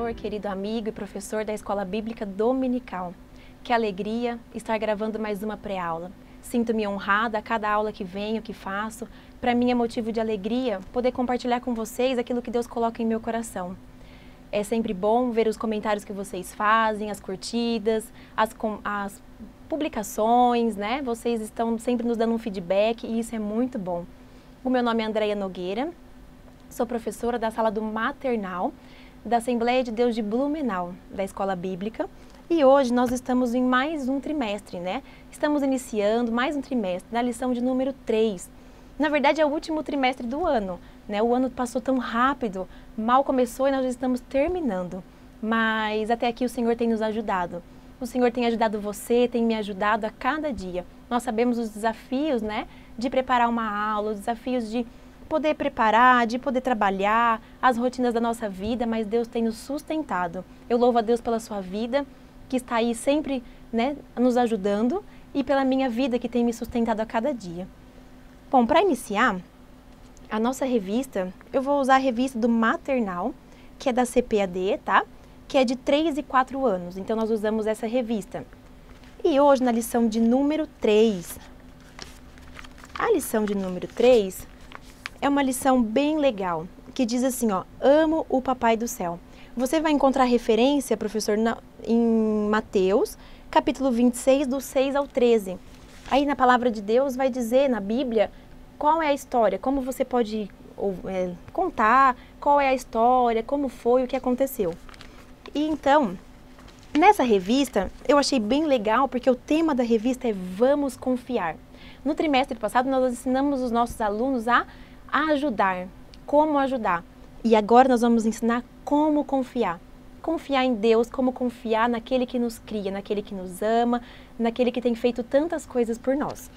pastor, querido amigo e professor da Escola Bíblica Dominical. Que alegria estar gravando mais uma pré-aula. Sinto-me honrada a cada aula que venho, que faço. Para mim é motivo de alegria poder compartilhar com vocês aquilo que Deus coloca em meu coração. É sempre bom ver os comentários que vocês fazem, as curtidas, as publicações, né? Vocês estão sempre nos dando um feedback e isso é muito bom. O meu nome é Andréia Nogueira, sou professora da sala do maternal da Assembleia de Deus de Blumenau, da Escola Bíblica. E hoje nós estamos em mais um trimestre, né? Estamos iniciando mais um trimestre, na lição de número 3. Na verdade é o último trimestre do ano, né? O ano passou tão rápido, mal começou e nós já estamos terminando. Mas até aqui o Senhor tem nos ajudado. O Senhor tem ajudado você, tem me ajudado a cada dia. Nós sabemos os desafios, né? De preparar uma aula, os desafios de poder preparar, de poder trabalhar, as rotinas da nossa vida, mas Deus tem nos sustentado. Eu louvo a Deus pela sua vida, que está aí sempre, né, nos ajudando, e pela minha vida, que tem me sustentado a cada dia. Bom, para iniciar, a nossa revista, eu vou usar a revista do maternal, que é da CPAD, tá? Que é de 3 e 4 anos, então nós usamos essa revista. E hoje, na lição de número 3, a lição de número 3 é uma lição bem legal, que diz assim, ó, amo o Papai do Céu. Você vai encontrar referência, professor, em Mateus, capítulo 26, do 6 ao 13. Aí na palavra de Deus vai dizer, na Bíblia, qual é a história, como você pode contar, qual é a história, como foi, o que aconteceu. E então, nessa revista, eu achei bem legal, porque o tema da revista é Vamos Confiar. No trimestre passado, nós ensinamos os nossos alunos a ajudar, como ajudar. E agora nós vamos ensinar como confiar. Confiar em Deus, como confiar naquele que nos cria, naquele que nos ama, naquele que tem feito tantas coisas por nós.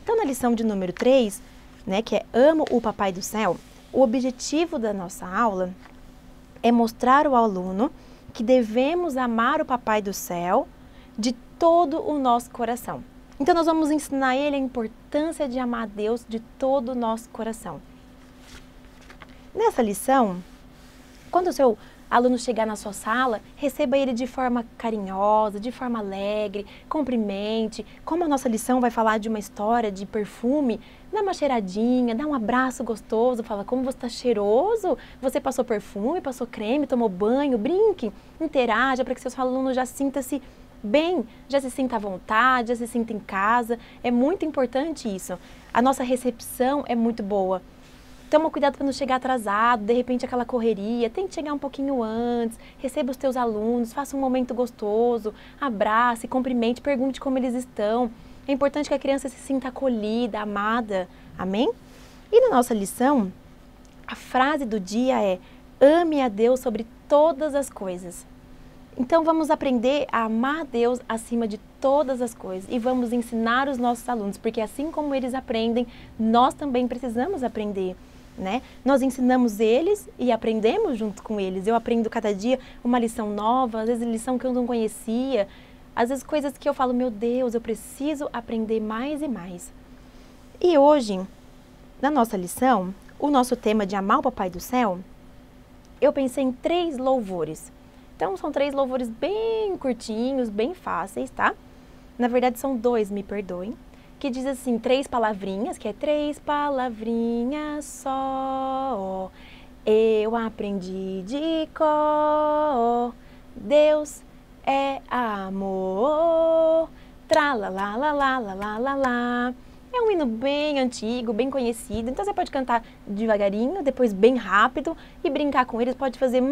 Então, na lição de número 3, né, que é Amo o Papai do Céu, o objetivo da nossa aula é mostrar ao aluno que devemos amar o Papai do Céu de todo o nosso coração. Então, nós vamos ensinar ele a importância de amar a Deus de todo o nosso coração. Nessa lição, quando o seu aluno chegar na sua sala, receba ele de forma carinhosa, de forma alegre, cumprimente. Como a nossa lição vai falar de uma história de perfume, dá uma cheiradinha, dá um abraço gostoso, fala como você está cheiroso, você passou perfume, passou creme, tomou banho, brinque, interaja para que seus alunos já sinta-se bem, já se sinta à vontade, já se sinta em casa. É muito importante isso. A nossa recepção é muito boa. Toma cuidado para não chegar atrasado, de repente aquela correria, tente chegar um pouquinho antes, receba os teus alunos, faça um momento gostoso, abrace, cumprimente, pergunte como eles estão. É importante que a criança se sinta acolhida, amada, amém? E na nossa lição, a frase do dia é, ame a Deus sobre todas as coisas. Então vamos aprender a amar a Deus acima de todas as coisas e vamos ensinar os nossos alunos, porque assim como eles aprendem, nós também precisamos aprender. Né? Nós ensinamos eles e aprendemos junto com eles. Eu aprendo cada dia uma lição nova, às vezes lição que eu não conhecia, às vezes coisas que eu falo, meu Deus, eu preciso aprender mais e mais. E hoje, na nossa lição, o nosso tema de amar o Papai do Céu, eu pensei em 3 louvores. Então são 3 louvores bem curtinhos, bem fáceis, tá? Na verdade são 2, me perdoem. Que diz assim, 3 palavrinhas, que é 3 palavrinhas só, eu aprendi de cor, Deus é amor, tralalalalalalala. É um hino bem antigo, bem conhecido, então você pode cantar devagarinho, depois bem rápido e brincar com eles, pode fazer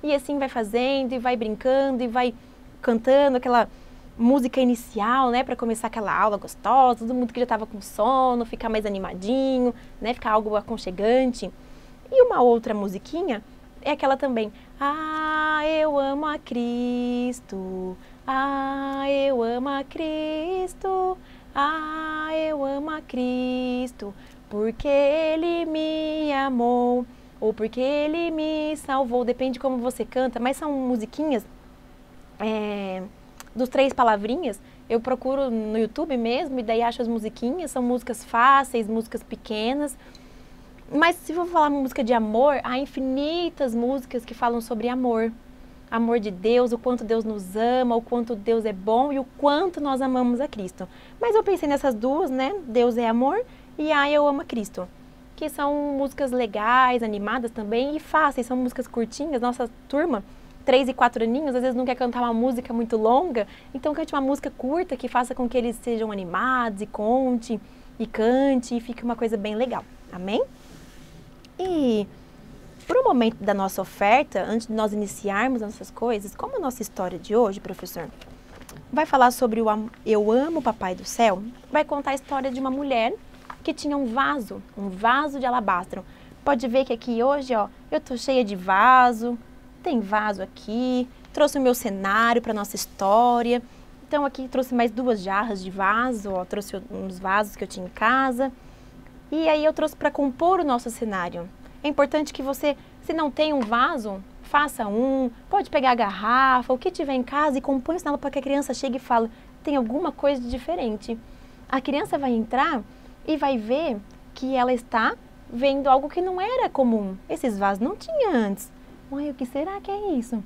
e assim vai fazendo e vai brincando e vai cantando aquela música inicial, né, para começar aquela aula gostosa, todo mundo que já estava com sono, ficar mais animadinho, né, ficar algo aconchegante. E uma outra musiquinha é aquela também, ah, eu amo a Cristo, ah, eu amo a Cristo, ah, eu amo a Cristo, porque Ele me amou, ou porque Ele me salvou, depende de como você canta, mas são musiquinhas, dos 3 palavrinhas, eu procuro no YouTube mesmo e daí acho as musiquinhas, são músicas fáceis, músicas pequenas. Mas se for falar música de amor, há infinitas músicas que falam sobre amor. Amor de Deus, o quanto Deus nos ama, o quanto Deus é bom e o quanto nós amamos a Cristo. Mas eu pensei nessas duas, né? Deus é amor e Eu amo a Cristo. Que são músicas legais, animadas também e fáceis, são músicas curtinhas. Nossa turma, 3 e 4 aninhos, às vezes não quer cantar uma música muito longa, então cante uma música curta que faça com que eles sejam animados e conte e cante e fique uma coisa bem legal. Amém? E para o momento da nossa oferta, antes de nós iniciarmos nossas coisas, como a nossa história de hoje, professor, vai falar sobre Eu amo o Papai do Céu, vai contar a história de uma mulher que tinha um vaso de alabastro. Pode ver que aqui hoje, ó, eu tô cheia de vaso, tem vaso aqui, trouxe o meu cenário para nossa história. Então aqui trouxe mais 2 jarras de vaso, ó, trouxe uns vasos que eu tinha em casa. E aí eu trouxe para compor o nosso cenário. É importante que você, se não tem um vaso, faça um, pode pegar a garrafa, o que tiver em casa e compõe o cenário para que a criança chegue e fale, tem alguma coisa de diferente. A criança vai entrar e vai ver que ela está vendo algo que não era comum. Esses vasos não tinha antes. Ué, o que será que é isso?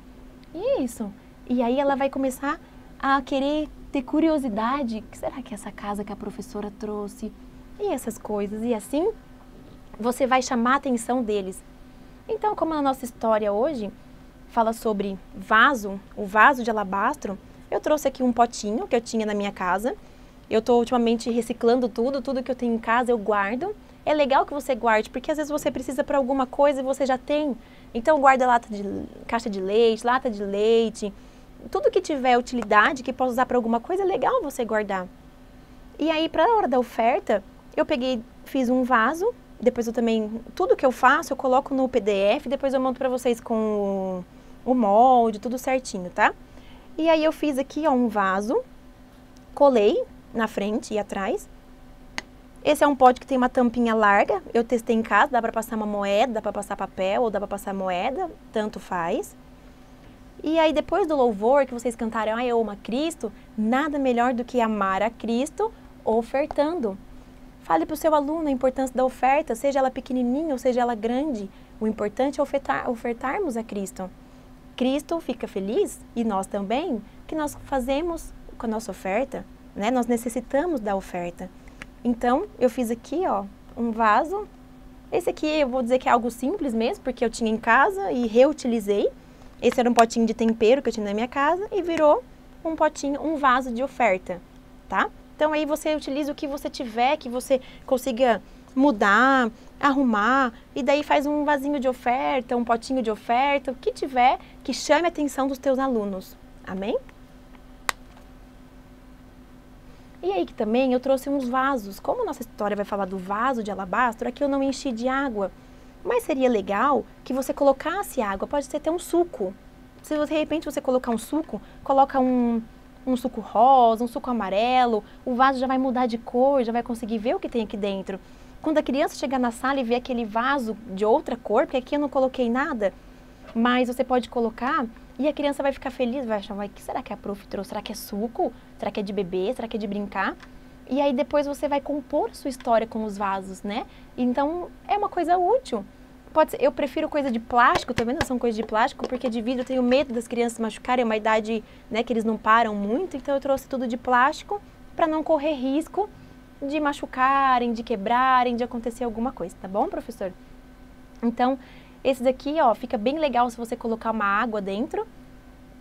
E isso? E aí ela vai começar a querer ter curiosidade. O que será que é essa casa que a professora trouxe? E essas coisas. E assim, você vai chamar a atenção deles. Então, como a nossa história hoje fala sobre vaso, o vaso de alabastro, eu trouxe aqui um potinho que eu tinha na minha casa. Eu estou ultimamente reciclando tudo que eu tenho em casa eu guardo. É legal que você guarde, porque às vezes você precisa para alguma coisa e você já tem. Então guarda caixa de leite, lata de leite, tudo que tiver utilidade, que possa usar para alguma coisa, é legal você guardar. E aí, para a hora da oferta, eu fiz um vaso, depois eu também, tudo que eu faço, eu coloco no PDF, depois eu monto para vocês com o molde, tudo certinho, tá? E aí eu fiz aqui, ó, um vaso, colei na frente e atrás. Esse é um pote que tem uma tampinha larga, eu testei em casa, dá para passar uma moeda, dá para passar papel ou dá para passar moeda, tanto faz. E aí depois do louvor que vocês cantaram, Eu amo a Cristo, nada melhor do que amar a Cristo ofertando. Fale para o seu aluno a importância da oferta, seja ela pequenininha ou seja ela grande. O importante é ofertarmos a Cristo. Cristo fica feliz e nós também, que nós fazemos com a nossa oferta, né? Nós necessitamos da oferta. Então, eu fiz aqui, ó, um vaso. Esse aqui eu vou dizer que é algo simples mesmo, porque eu tinha em casa e reutilizei. Esse era um potinho de tempero que eu tinha na minha casa e virou um potinho, um vaso de oferta, tá? Então, aí você utiliza o que você tiver, que você consiga mudar, arrumar, e daí faz um vasinho de oferta, um potinho de oferta, o que tiver que chame a atenção dos teus alunos. Amém? E aí que também eu trouxe uns vasos. Como a nossa história vai falar do vaso de alabastro, aqui eu não enchi de água. Mas seria legal que você colocasse água, pode ser até um suco. Se de repente você colocar um suco, coloca um suco rosa, um suco amarelo, o vaso já vai mudar de cor, já vai conseguir ver o que tem aqui dentro. Quando a criança chegar na sala e ver aquele vaso de outra cor, porque aqui eu não coloquei nada, mas você pode colocar e a criança vai ficar feliz, vai achar, o que será que a prof trouxe? Será que é suco? Será que é de beber? Será que é de brincar? E aí depois você vai compor a sua história com os vasos, né? Então é uma coisa útil. Pode ser, eu prefiro coisa de plástico, também não são coisas de plástico, porque de vidro eu tenho medo das crianças machucarem, é uma idade, né, que eles não param muito, então eu trouxe tudo de plástico para não correr risco de machucarem, de quebrarem, de acontecer alguma coisa, tá bom, professor? Então, esse daqui, ó, fica bem legal se você colocar uma água dentro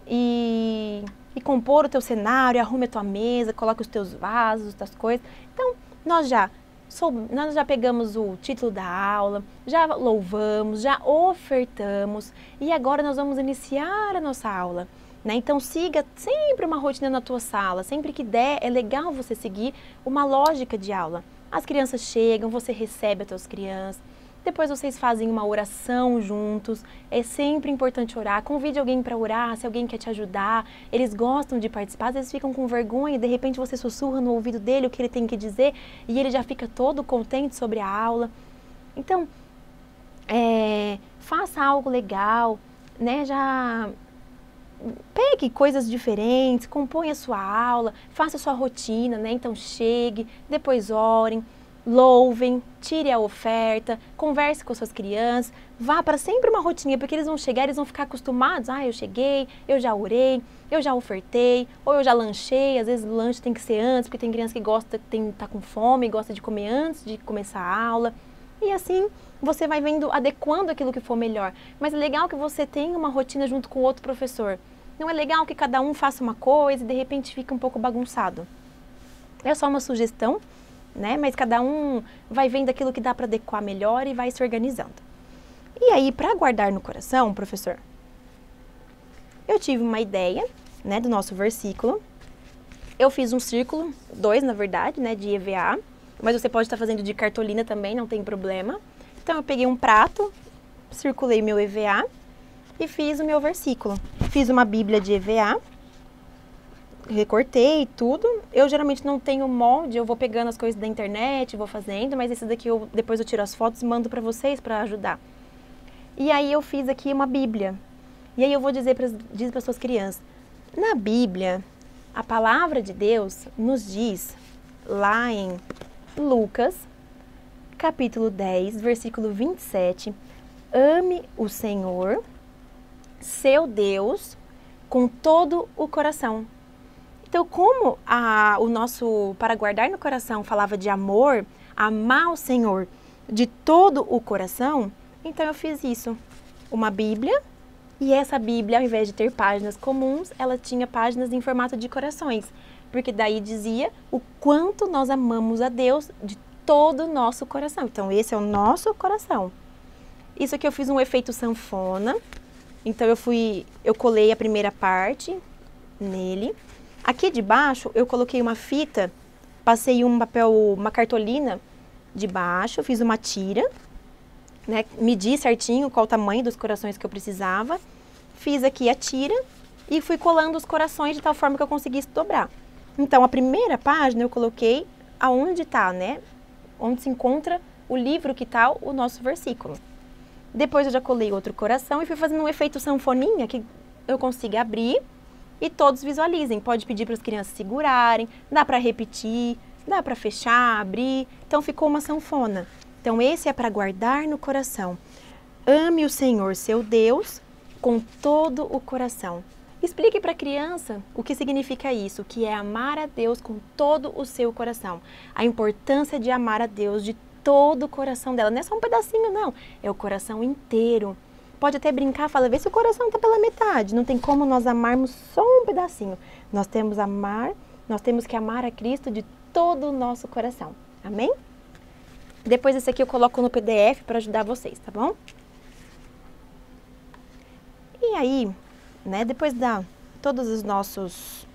e compor o teu cenário, arrume a tua mesa, coloque os teus vasos, as tuas coisas. Então, nós já pegamos o título da aula, já louvamos, já ofertamos e agora nós vamos iniciar a nossa aula, né? Então, siga sempre uma rotina na tua sala, sempre que der, é legal você seguir uma lógica de aula. As crianças chegam, você recebe as tuas crianças, depois vocês fazem uma oração juntos, é sempre importante orar, convide alguém para orar, se alguém quer te ajudar, eles gostam de participar, às vezes ficam com vergonha, de repente você sussurra no ouvido dele o que ele tem que dizer e ele já fica todo contente sobre a aula. Então, faça algo legal, né, já pegue coisas diferentes, componha a sua aula, faça a sua rotina, né, então chegue, depois orem. louvem, tire a oferta, converse com suas crianças, vá para sempre uma rotina, porque eles vão chegar, eles vão ficar acostumados, eu cheguei, eu já orei, eu já ofertei, ou eu já lanchei, às vezes o lanche tem que ser antes, porque tem criança que gosta, tá com fome, gosta de comer antes de começar a aula, e assim você vai vendo, adequando aquilo que for melhor. Mas é legal que você tenha uma rotina junto com outro professor. Não é legal que cada um faça uma coisa e de repente fica um pouco bagunçado. É só uma sugestão, né? Mas cada um vai vendo aquilo que dá para adequar melhor e vai se organizando. E aí, para guardar no coração, professor, eu tive uma ideia, né, do nosso versículo. Eu fiz um círculo, 2 na verdade, né, de EVA, mas você pode estar fazendo de cartolina também, não tem problema. Então eu peguei um prato, circulei meu EVA e fiz o meu versículo. Fiz uma bíblia de EVA, recortei tudo. Eu geralmente não tenho molde, eu vou pegando as coisas da internet, vou fazendo, mas esse daqui depois eu tiro as fotos e mando para vocês para ajudar. E aí eu fiz aqui uma bíblia. E aí eu vou dizer para suas crianças, na Bíblia, a palavra de Deus nos diz, lá em Lucas, capítulo 10, versículo 27, ame o Senhor, seu Deus, com todo o coração. Então, como o nosso, para guardar no coração, falava de amor, amar o Senhor de todo o coração, então eu fiz isso, uma Bíblia, e essa Bíblia, ao invés de ter páginas comuns, ela tinha páginas em formato de corações, porque daí dizia o quanto nós amamos a Deus de todo o nosso coração. Então, esse é o nosso coração. Isso aqui eu fiz um efeito sanfona, então eu colei a primeira parte nele. Aqui de baixo eu coloquei uma fita, passei um papel, uma cartolina de baixo, fiz uma tira, né, medi certinho qual o tamanho dos corações que eu precisava, fiz aqui a tira e fui colando os corações de tal forma que eu conseguisse dobrar. Então, a primeira página eu coloquei aonde está, né, onde se encontra o livro que está o nosso versículo. Depois eu já colei outro coração e fui fazendo um efeito sanfoninha que eu consiga abrir e todos visualizem. Pode pedir para as crianças segurarem, dá para repetir, dá para fechar, abrir. Então, ficou uma sanfona. Então, esse é para guardar no coração. Ame o Senhor, seu Deus, com todo o coração. Explique para a criança o que significa isso, o que é amar a Deus com todo o seu coração. A importância de amar a Deus de todo o coração dela. Não é só um pedacinho, não. É o coração inteiro. Pode até brincar, fala, vê se o coração está pela metade. Não tem como nós amarmos só um pedacinho. Nós temos que amar a Cristo de todo o nosso coração. Amém? Depois esse aqui eu coloco no PDF para ajudar vocês, tá bom? E aí, né, depois da todas as nossas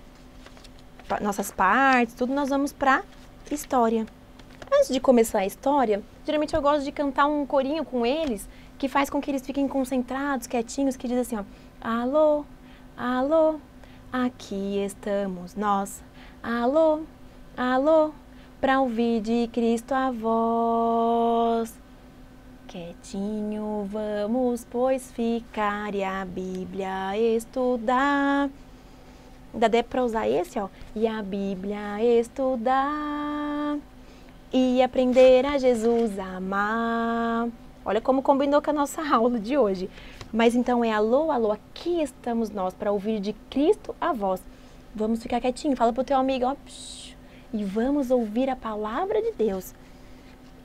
partes, tudo, nós vamos para história. Antes de começar a história, geralmente eu gosto de cantar um corinho com eles, que faz com que eles fiquem concentrados, quietinhos, que diz assim, ó, alô, alô, aqui estamos nós, alô, alô, para ouvir de Cristo a voz. Quietinho vamos, pois, ficar e a Bíblia estudar. Ainda dá para usar esse, ó, e a Bíblia estudar. E aprender a Jesus amar. Olha como combinou com a nossa aula de hoje. Mas então é alô, alô, aqui estamos nós para ouvir de Cristo a voz. Vamos ficar quietinho, fala pro teu amigo, ó, e vamos ouvir a palavra de Deus.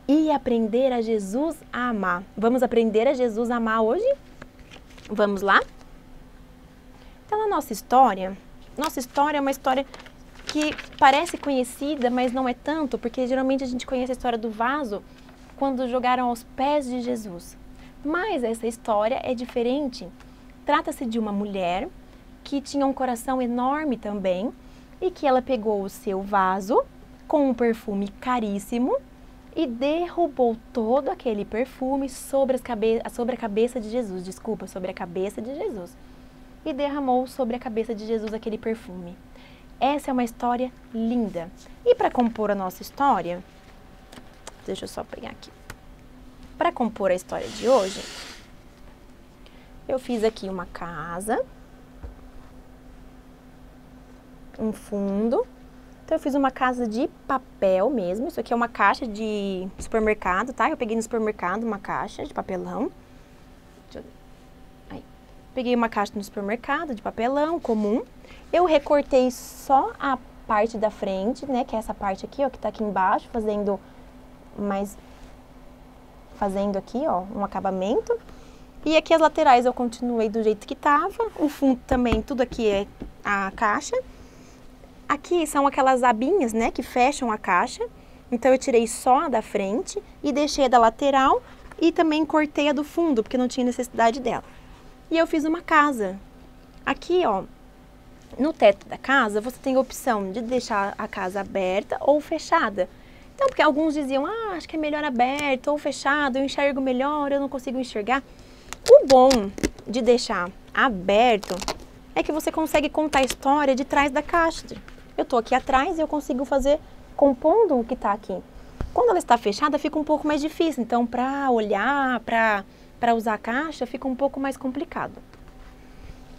E aprender a Jesus a amar. Vamos aprender a Jesus a amar hoje? Vamos lá? Então, a nossa história é uma história que parece conhecida, mas não é tanto, porque geralmente a gente conhece a história do vaso quando jogaram aos pés de Jesus. Mas essa história é diferente. Trata-se de uma mulher que tinha um coração enorme também e que ela pegou o seu vaso com um perfume caríssimo e derrubou todo aquele perfume sobre a cabeça de Jesus, sobre a cabeça de Jesus. E derramou sobre a cabeça de Jesus aquele perfume. Essa é uma história linda. E para compor a nossa história, deixa eu só pegar aqui. Para compor a história de hoje, eu fiz aqui uma casa, um fundo, Então eu fiz uma casa de papel mesmo, isso aqui é uma caixa de supermercado, tá? Eu peguei no supermercado uma caixa de papelão. Aí. Peguei uma caixa no supermercado de papelão comum. Eu recortei só a parte da frente, né? Que é essa parte aqui, ó, que tá aqui embaixo, fazendo aqui, ó, um acabamento. E aqui as laterais eu continuei do jeito que tava. O fundo também, tudo aqui é a caixa. Aqui são aquelas abinhas, né, que fecham a caixa. Então eu tirei só a da frente e deixei a da lateral e também cortei a do fundo, porque não tinha necessidade dela. E eu fiz uma casa. Aqui, ó, no teto da casa, você tem a opção de deixar a casa aberta ou fechada. Então, porque alguns diziam, acho que é melhor aberto ou fechado, eu enxergo melhor, eu não consigo enxergar. O bom de deixar aberto é que você consegue contar a história de trás da caixa. Eu tô aqui atrás e eu consigo fazer compondo o que tá aqui. Quando ela está fechada, fica um pouco mais difícil. Então, para olhar, para usar a caixa, fica um pouco mais complicado.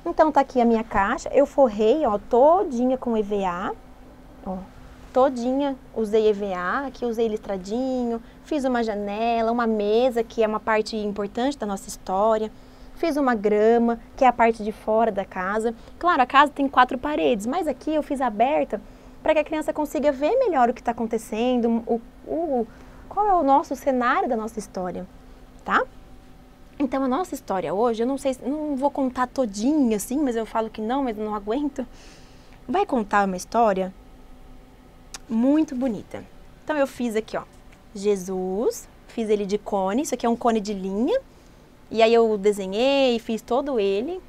Então, tá aqui a minha caixa. Eu forrei, ó, todinha com EVA. Ó, todinha usei EVA. Aqui usei listradinho. Fiz uma janela, uma mesa, que é uma parte importante da nossa história. Fiz uma grama, que é a parte de fora da casa. Claro, a casa tem 4 paredes, mas aqui eu fiz aberta para que a criança consiga ver melhor o que está acontecendo, qual é o nosso cenário da nossa história, tá? Então, a nossa história hoje, eu não sei, não vou contar todinha assim, mas eu falo que não, mas não aguento. Vai contar uma história muito bonita. Então, eu fiz aqui, ó, Jesus, fiz ele de cone, isso aqui é um cone de linha. E aí eu desenhei, fiz todo ele,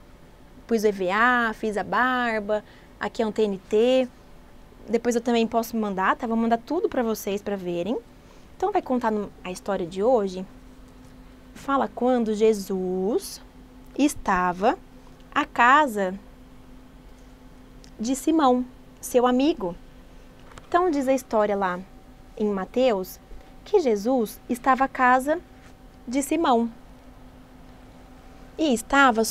pus o EVA, fiz a barba, aqui é um TNT. Depois eu também posso mandar, tá? Vou mandar tudo pra vocês pra verem. Então vai contar a história de hoje. Fala quando Jesus estava à casa de Simão, seu amigo. Então diz a história lá em Mateus que Jesus estava à casa de Simão. E estava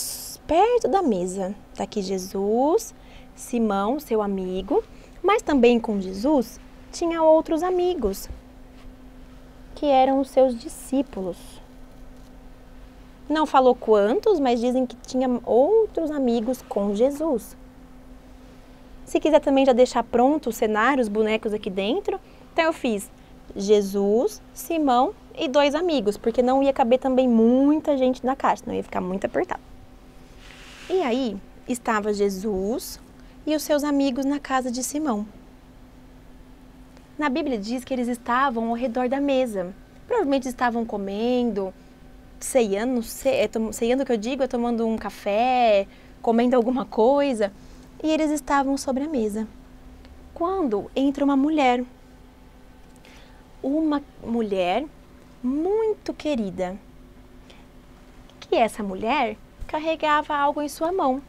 perto da mesa. Está aqui Jesus, Simão, seu amigo, mas também com Jesus tinha outros amigos, que eram os seus discípulos. Não falou quantos, mas dizem que tinha outros amigos com Jesus. Se quiser também já deixar pronto o cenário, os bonecos aqui dentro, então eu fiz Jesus, Simão e 2 amigos, porque não ia caber também muita gente na caixa, não ia ficar muito apertado. E aí, estava Jesus e os seus amigos na casa de Simão. Na Bíblia diz que eles estavam ao redor da mesa. Provavelmente estavam comendo, ceiando, ceiando o que eu digo, é tomando um café, comendo alguma coisa. E eles estavam sobre a mesa. Quando entra uma mulher muito querida, que essa mulher carregava algo em sua mão.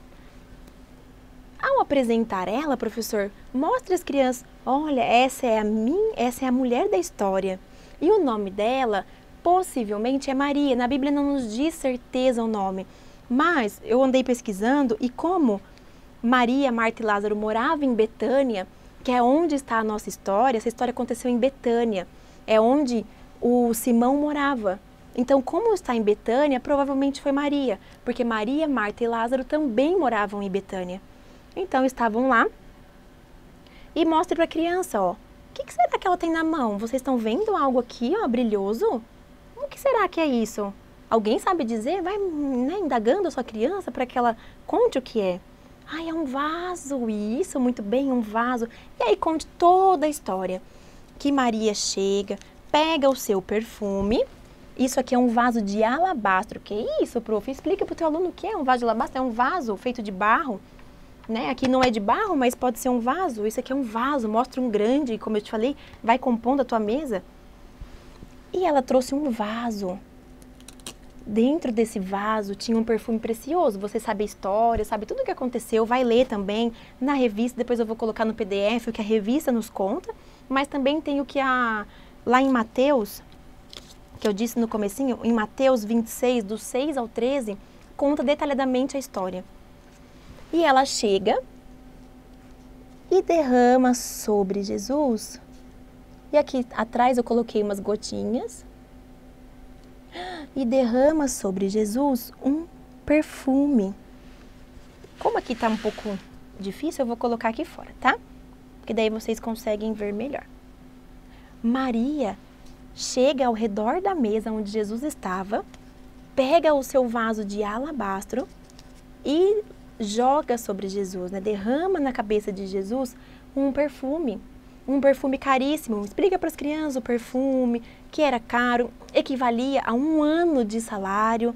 Ao apresentar ela, professor, mostre às crianças, olha, essa é a mulher da história. E o nome dela, possivelmente, é Maria. Na Bíblia não nos diz certeza o nome, mas eu andei pesquisando e como Maria, Marta e Lázaro moravam em Betânia, que é onde está a nossa história, essa história aconteceu em Betânia, é onde o Simão morava. Então, como está em Betânia, provavelmente foi Maria, porque Maria, Marta e Lázaro também moravam em Betânia. Então, estavam lá e mostre para a criança, ó, o que será que ela tem na mão? Vocês estão vendo algo aqui, ó, brilhoso? O que será que é isso? Alguém sabe dizer? Vai, né, indagando a sua criança para que ela conte o que é. Ai, é um vaso, isso, muito bem, um vaso. E aí conte toda a história. Que Maria chega, pega o seu perfume. Isso aqui é um vaso de alabastro. Que isso, prof? Explica para o teu aluno o que é um vaso de alabastro. É um vaso feito de barro, né? Aqui não é de barro, mas pode ser um vaso. Isso aqui é um vaso, mostra um grande, como eu te falei, vai compondo a tua mesa. E ela trouxe um vaso. Dentro desse vaso tinha um perfume precioso. Você sabe a história, sabe tudo o que aconteceu, vai ler também na revista. Depois eu vou colocar no PDF o que a revista nos conta. Mas também tem o que lá em Mateus, que eu disse no comecinho, em Mateus 26, do 6 ao 13, conta detalhadamente a história. E ela chega e derrama sobre Jesus. E aqui atrás eu coloquei umas gotinhas. E derrama sobre Jesus um perfume. Como aqui está um pouco difícil, eu vou colocar aqui fora, tá? Porque daí vocês conseguem ver melhor. Maria chega ao redor da mesa onde Jesus estava, pega o seu vaso de alabastro e joga sobre Jesus, né? Derrama na cabeça de Jesus um perfume caríssimo. Explica para as crianças o perfume, que era caro, equivalia a 1 ano de salário.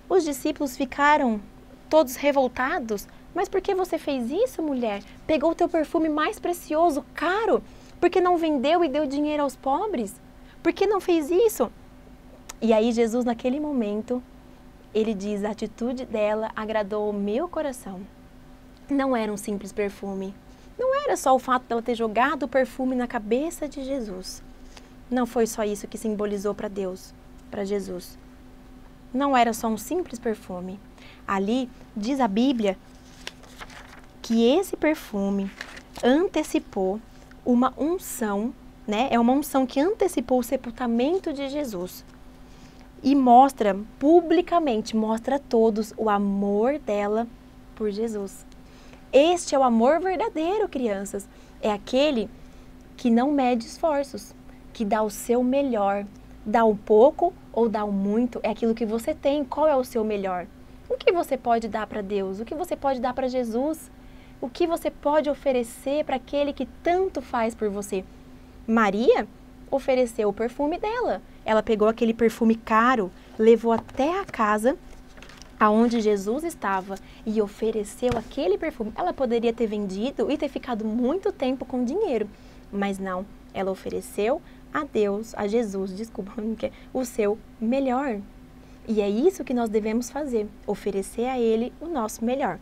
Os discípulos ficaram todos revoltados. Mas por que você fez isso, mulher? Pegou o teu perfume mais precioso, caro, porque não vendeu e deu dinheiro aos pobres? Por que não fez isso? E aí Jesus, naquele momento, ele diz, a atitude dela agradou o meu coração. Não era um simples perfume. Não era só o fato dela ter jogado o perfume na cabeça de Jesus. Não foi só isso que simbolizou para Deus, para Jesus. Não era só um simples perfume. Ali, diz a Bíblia, que esse perfume antecipou uma unção, né? É uma unção que antecipou o sepultamento de Jesus. E mostra publicamente, mostra a todos o amor dela por Jesus. Este é o amor verdadeiro, crianças. É aquele que não mede esforços, que dá o seu melhor. Dá um pouco ou dá um muito, é aquilo que você tem. Qual é o seu melhor? O que você pode dar para Deus? O que você pode dar para Jesus? O que você pode oferecer para aquele que tanto faz por você? Maria ofereceu o perfume dela. Ela pegou aquele perfume caro, levou até a casa aonde Jesus estava e ofereceu aquele perfume. Ela poderia ter vendido e ter ficado muito tempo com dinheiro, mas não. Ela ofereceu a Deus, a Jesus, desculpa, o seu melhor. E é isso que nós devemos fazer, oferecer a Ele o nosso melhor.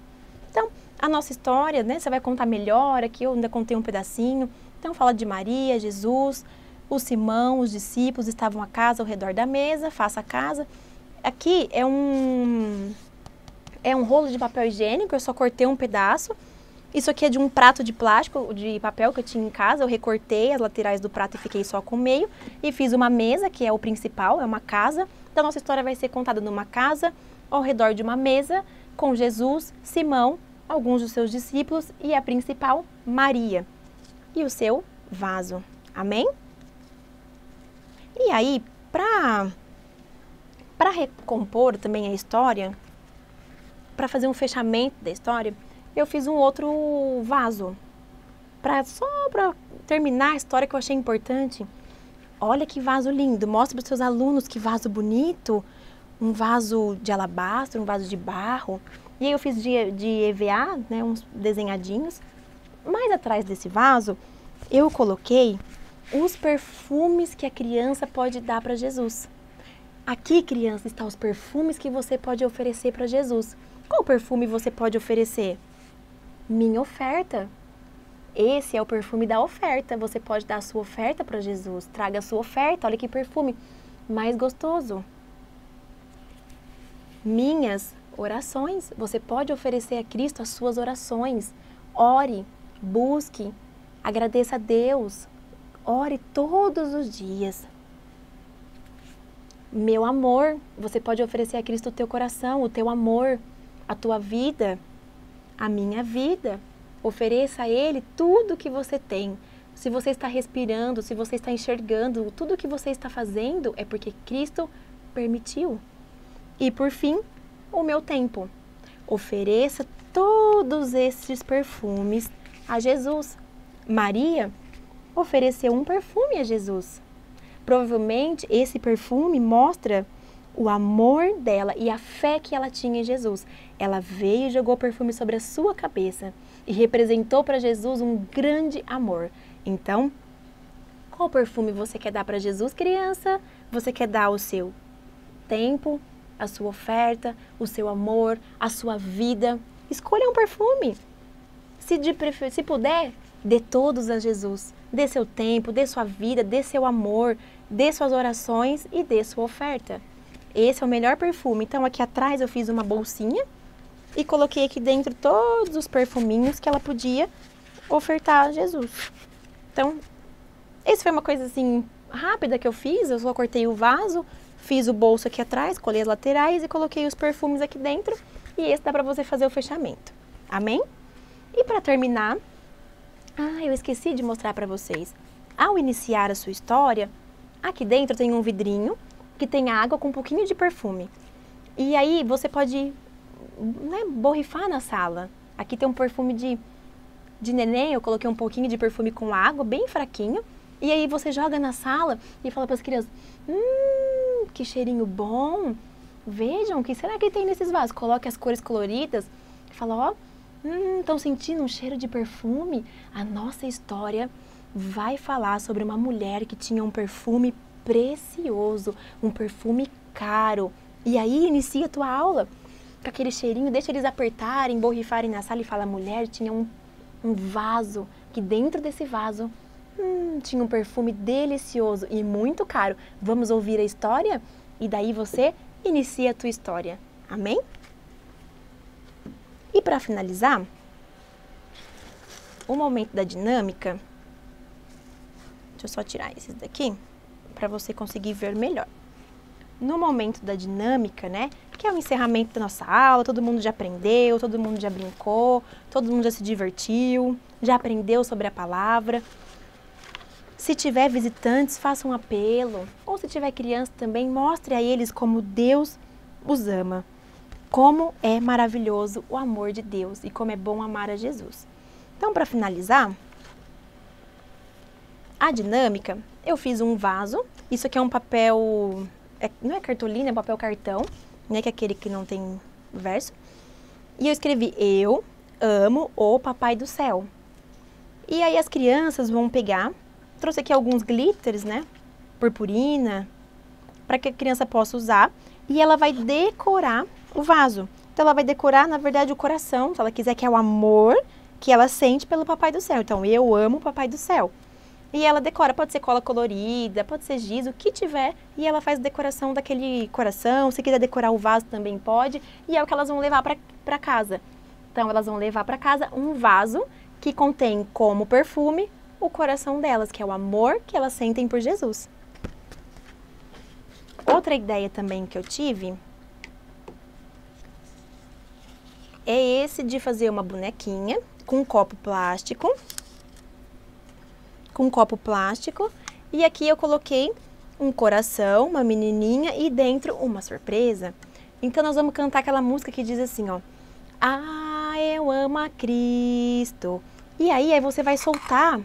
Então, a nossa história, né, você vai contar melhor, aqui eu ainda contei um pedacinho. Então, fala de Maria, Jesus, o Simão, os discípulos estavam a casa ao redor da mesa, faça a casa. Aqui é um rolo de papel higiênico, eu só cortei um pedaço. Isso aqui é de um prato de plástico, de papel que eu tinha em casa, eu recortei as laterais do prato e fiquei só com o meio. E fiz uma mesa, que é o principal, é uma casa. Então, nossa história vai ser contada numa casa, ao redor de uma mesa, com Jesus, Simão, alguns dos seus discípulos e a principal, Maria. E o seu vaso. Amém? E aí, para recompor também a história, para fazer um fechamento da história, eu fiz um outro vaso. Só para terminar a história que eu achei importante. Olha que vaso lindo. Mostra para os seus alunos que vaso bonito. Um vaso de alabastro, um vaso de barro. E aí eu fiz de EVA, né, uns desenhadinhos. Mais atrás desse vaso, eu coloquei os perfumes que a criança pode dar para Jesus. Aqui, criança, estão os perfumes que você pode oferecer para Jesus. Qual perfume você pode oferecer? Minha oferta. Esse é o perfume da oferta. Você pode dar a sua oferta para Jesus. Traga a sua oferta. Olha que perfume mais gostoso. Minhas orações. Você pode oferecer a Cristo as suas orações. Ore, busque, agradeça a Deus. Ore todos os dias. Meu amor. Você pode oferecer a Cristo o teu coração, o teu amor, a tua vida, a minha vida. Ofereça a Ele tudo que você tem. Se você está respirando, se você está enxergando, tudo que você está fazendo é porque Cristo permitiu. E por fim, o meu tempo. Ofereça todos esses perfumes a Jesus. Maria ofereceu um perfume a Jesus. Provavelmente esse perfume mostra o amor dela e a fé que ela tinha em Jesus. Ela veio e jogou perfume sobre a sua cabeça e representou para Jesus um grande amor. Então, qual perfume você quer dar para Jesus, criança? Você quer dar o seu tempo, a sua oferta, o seu amor, a sua vida? Escolha um perfume. Se puder, dê todos a Jesus. Dê seu tempo, dê sua vida, dê seu amor, dê suas orações e dê sua oferta. Esse é o melhor perfume. Então, aqui atrás eu fiz uma bolsinha e coloquei aqui dentro todos os perfuminhos que ela podia ofertar a Jesus. Então, essa foi uma coisa assim rápida que eu fiz. Eu só cortei o vaso, fiz o bolso aqui atrás, colei as laterais e coloquei os perfumes aqui dentro. E esse dá para você fazer o fechamento. Amém? E para terminar, eu esqueci de mostrar para vocês. Ao iniciar a sua história, aqui dentro tem um vidrinho que tem água com um pouquinho de perfume. E aí você pode, né, borrifar na sala. Aqui tem um perfume de neném, eu coloquei um pouquinho de perfume com água, bem fraquinho. E aí você joga na sala e fala para as crianças, que cheirinho bom. Vejam, o que será que tem nesses vasos? Coloque as cores coloridas e fala, estão sentindo um cheiro de perfume? A nossa história vai falar sobre uma mulher que tinha um perfume precioso, um perfume caro. E aí inicia a tua aula com aquele cheirinho, deixa eles apertarem, borrifarem na sala e fala, a mulher tinha um vaso, que dentro desse vaso tinha um perfume delicioso e muito caro. Vamos ouvir a história? E daí você inicia a tua história. Amém? E para finalizar, o momento da dinâmica, deixa eu só tirar esses daqui, para você conseguir ver melhor. No momento da dinâmica, né, que é o encerramento da nossa aula, todo mundo já aprendeu, todo mundo já brincou, todo mundo já se divertiu, já aprendeu sobre a palavra. Se tiver visitantes, faça um apelo, ou se tiver criança também, mostre a eles como Deus os ama, como é maravilhoso o amor de Deus e como é bom amar a Jesus. Então, para finalizar, a dinâmica, eu fiz um vaso, isso aqui é um papel, não é cartolina, é papel cartão, né, que é aquele que não tem verso, e eu escrevi, eu amo o Papai do Céu. E aí as crianças vão pegar, trouxe aqui alguns glitters, né, purpurina, para que a criança possa usar, e ela vai decorar o vaso. Então ela vai decorar, na verdade, o coração, se ela quiser, que é o amor que ela sente pelo Papai do Céu. Então, eu amo o Papai do Céu. E ela decora, pode ser cola colorida, pode ser giz, o que tiver, e ela faz decoração daquele coração. Se quiser decorar o vaso também pode, e é o que elas vão levar para casa. Então, elas vão levar para casa um vaso que contém como perfume o coração delas, que é o amor que elas sentem por Jesus. Outra ideia também que eu tive é esse de fazer uma bonequinha com um copo plástico. E aqui eu coloquei um coração, uma menininha e dentro uma surpresa. Então nós vamos cantar aquela música que diz assim, ó. Ah, eu amo a Cristo. E aí você vai soltar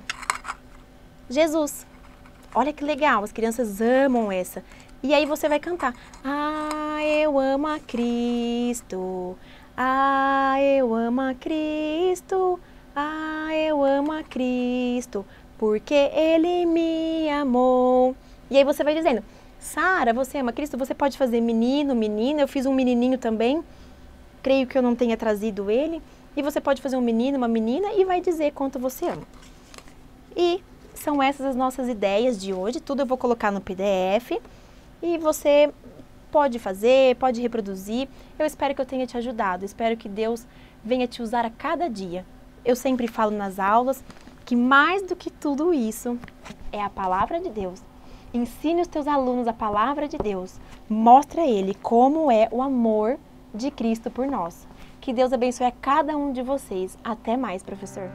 Jesus. Olha que legal, as crianças amam essa. E aí você vai cantar. Ah, eu amo a Cristo. Ah, eu amo a Cristo. Ah, eu amo a Cristo. Porque Ele me amou. E aí você vai dizendo, Sara, você ama Cristo? Você pode fazer menino, menina. Eu fiz um menininho também. Creio que eu não tenha trazido ele. E você pode fazer um menino, uma menina e vai dizer quanto você ama. E são essas as nossas ideias de hoje. Tudo eu vou colocar no PDF. E você pode fazer, pode reproduzir. Eu espero que eu tenha te ajudado. Espero que Deus venha te usar a cada dia. Eu sempre falo nas aulas que mais do que tudo isso é a palavra de Deus. Ensine os teus alunos a palavra de Deus. Mostra a ele como é o amor de Cristo por nós. Que Deus abençoe a cada um de vocês. Até mais, professor.